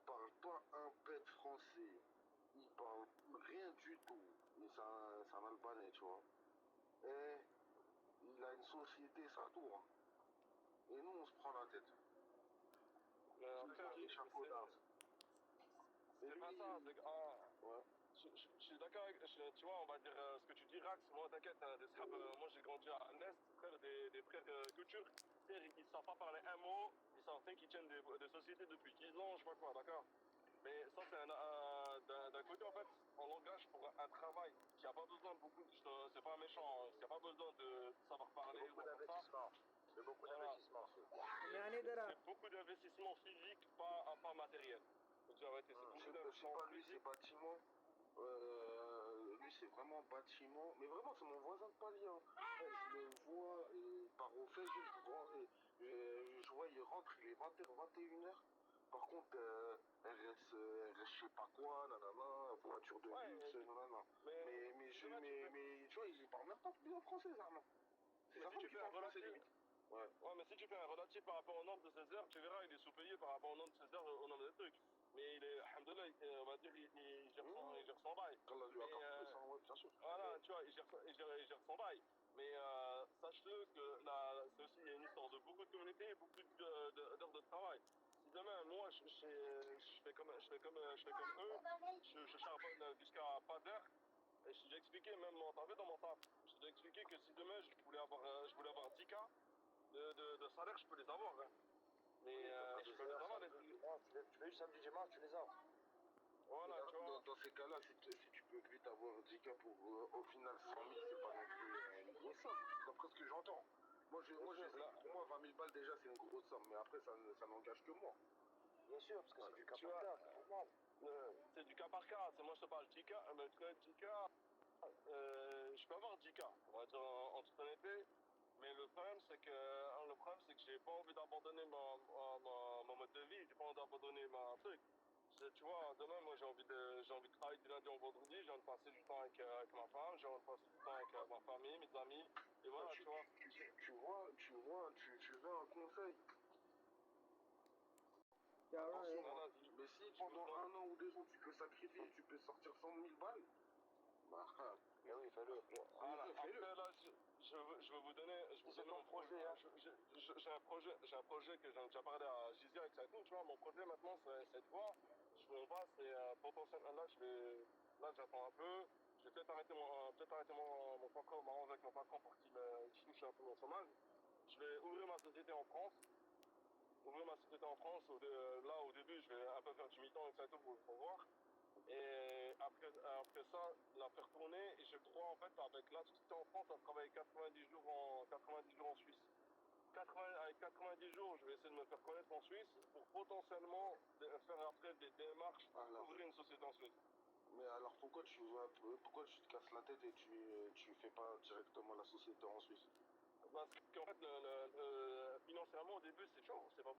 parle pas un pet français. Il parle rien du tout. Et c'est un Albanais, tu vois. Et il a une société, ça tourne. Et nous, on se prend la tête. En fait, Échafaudage. c'est pas ça, c'est que, Ouais. je suis d'accord avec, tu vois, on va dire ce que tu dis, Rax, moi t'inquiète, moi j'ai grandi à l'Est, frère, des frères culture, ils savent pas parler un mot, ils savent qu'ils tiennent des sociétés depuis 10 ans, je sais pas quoi, d'accord. Mais ça, c'est d'un côté, en fait, on l'engage pour un travail qui n'a pas besoin de beaucoup, c'est pas méchant, qui n'a pas besoin de savoir parler. Beaucoup d'investissement. C'est beaucoup d'investissement. C'est beaucoup d'investissement physique, pas matériel. Faut dire la vérité, c'est beaucoup Je sais d'investissement pas, lui, c'est physique. bâtiment. Lui, c'est vraiment bâtiment. Mais vraiment, c'est mon voisin de palier. Hein. Je le vois, il part au fait, je vois, il rentre, il est 20h, 21h. Par contre, elle reste, je sais pas quoi, nanana, voiture de luxe, nanana. Mais tu vois, il parle même pas bien français, Zarma. C'est sa femme qui parle français, limite. Ouais, mais si tu fais un relatif par rapport au nombre de ses heures, tu verras, il est sous-payé par rapport au nombre de ses heures, au nombre de trucs. Mais il est, alhamdoulilah, on va dire, il gère son bail. Qu'Allah lui accorde plus, hein, ouais, bien sûr. Voilà, tu vois, il gère son bail. Mais sache-le que c'est aussi une histoire de beaucoup de communautés et beaucoup d'heures de travail. Si demain, moi, je fais comme eux, je charbonne jusqu'à pas d'heure, et je t'ai déjà expliqué, même t'as vu dans mon taf, je t'ai déjà expliqué que si demain je voulais avoir 10 k de salaire, je peux les avoir. Hein. Mais je peux les avoir. Tu veux samedi, dimanche, tu les as. Voilà, tu vois. Dans ces cas-là, si tu peux vite avoir 10 cas pour au final 100 000, c'est pas non plus une grosse somme, d'après ce que j'entends. Moi, pour moi, 20 000 balles déjà, c'est une grosse somme, mais après, ça n'engage que moi. Bien sûr, parce que c'est du cas par cas, c'est normal. C'est du cas par cas. Moi, je te parle 10 cas, mais 10 cas, je peux avoir 10 cas, on va dire en toute honnêteté. Mais le problème, c'est que j'ai pas envie d'abandonner mon mode de vie, j'ai pas envie d'abandonner ma truc. Tu vois, demain, moi, j'ai envie de travailler du lundi au vendredi, j'ai envie de passer du temps avec ma femme, j'ai envie de passer du temps avec ma famille, mes amis, et voilà, tu vois. Tu veux un conseil. Mais si pendant un an ou 2 ans, tu peux sacrifier, tu peux sortir 100 000 balles, bah, oui, fais-le. Voilà, après, là, je vais vous donner mon projet. Hein. J'ai un projet que j'en ai déjà parlé à Gizia avec Saïtou, tu vois. Mon projet maintenant, c'est de voir. Je m'en passe et potentiellement, là, j'attends un peu. Je vais peut-être arrêter mon patron, m'arranger avec mon patron pour qu'il touche un peu mon chômage. Je vais ouvrir ma société en France. Là, au début, je vais un peu faire du mi-temps avec Saïtou pour voir. Et après ça, la faire tourner, et je crois en fait, avec là, tout le temps en France, on travaille 90 jours en Suisse. Avec 90 jours, je vais essayer de me faire connaître en Suisse pour potentiellement faire après des démarches pour ouvrir une société en Suisse. Mais alors pourquoi tu te casses la tête et tu fais pas directement la société en Suisse? Parce qu'en fait, financièrement, au début, c'est chaud, c'est pas